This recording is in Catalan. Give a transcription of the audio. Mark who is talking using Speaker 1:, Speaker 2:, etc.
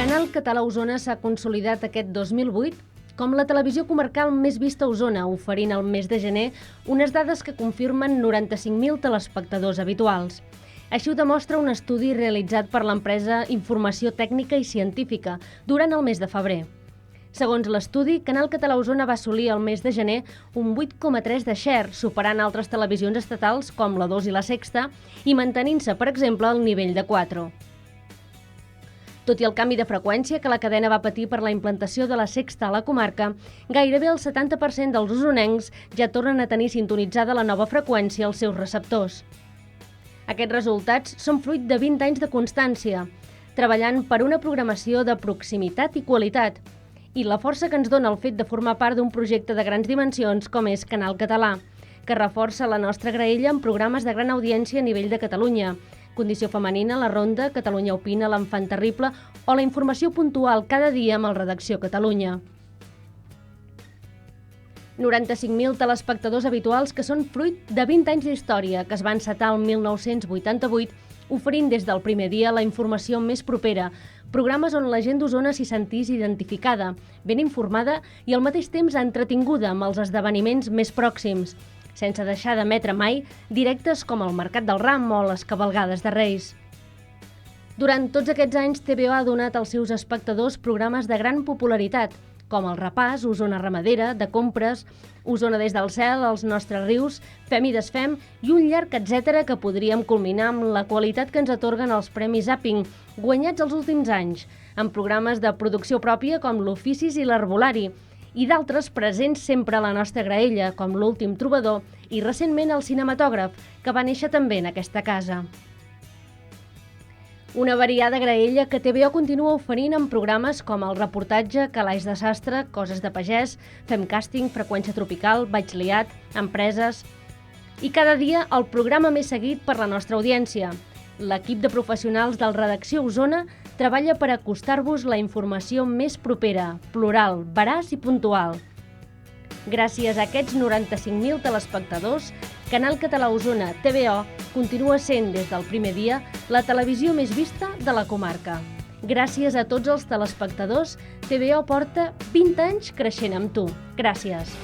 Speaker 1: Canal Català Osona s'ha consolidat aquest 2008 com la televisió comarcal més vista a Osona, oferint al mes de gener unes dades que confirmen 95.000 telespectadors habituals. Així ho demostra un estudi realitzat per l'empresa Informació Tècnica i Científica durant el mes de febrer. Segons l'estudi, Canal Català Osona va assolir al mes de gener un 8,3 de share, superant altres televisions estatals com la 2 i la Sexta i mantenint-se, per exemple, al nivell de 4. Tot i el canvi de freqüència que la cadena va patir per la implantació de la Sexta a la comarca, gairebé el 70% dels osonencs ja tornen a tenir sintonitzada la nova freqüència als seus receptors. Aquests resultats són fruit de 20 anys de constància, treballant per una programació de proximitat i qualitat, i la força que ens dona el fet de formar part d'un projecte de grans dimensions com és Canal Català, que reforça la nostra graella amb programes de gran audiència a nivell de Catalunya, Condició femenina, La Ronda, Catalunya Opina, L'Enfant Terrible o la informació puntual cada dia amb el Redacció Catalunya. 95.000 telespectadors habituals que són fruit de 20 anys d'història que es van encetar el 1988, oferint des del primer dia la informació més propera, programes on la gent d'Osona s'hi sentís identificada, ben informada i al mateix temps entretinguda amb els esdeveniments més pròxims, sense deixar d'emetre mai directes com el Mercat del Ram o les cavalgades de Reis. Durant tots aquests anys, TVO ha donat als seus espectadors programes de gran popularitat, com el Repàs, Osona Ramadera, de compres, Osona des del cel, Els nostres rius, Fem i desfem i un llarg etcètera que podríem culminar amb la qualitat que ens atorguen els Premis Zapping, guanyats els últims anys, amb programes de producció pròpia com l'Oficis i l'Herbolari, i d'altres presents sempre a la nostra graella, com L'últim trobador i recentment el Cinematògraf, que va néixer també en aquesta casa. Una variada graella que TVO continua oferint amb programes com el reportatge, Calaix de sastre, Coses de pagès, Fem càsting, Freqüència tropical, Vaig liat, Empreses... I cada dia el programa més seguit per la nostra audiència. L'equip de professionals del Redacció Osona treballa per acostar-vos la informació més propera, plural, veraç i puntual. Gràcies a aquests 95.000 telespectadors, Canal Català Osona, TVO, continua sent des del primer dia la televisió més vista de la comarca. Gràcies a tots els telespectadors, TVO porta 20 anys creixent amb tu. Gràcies.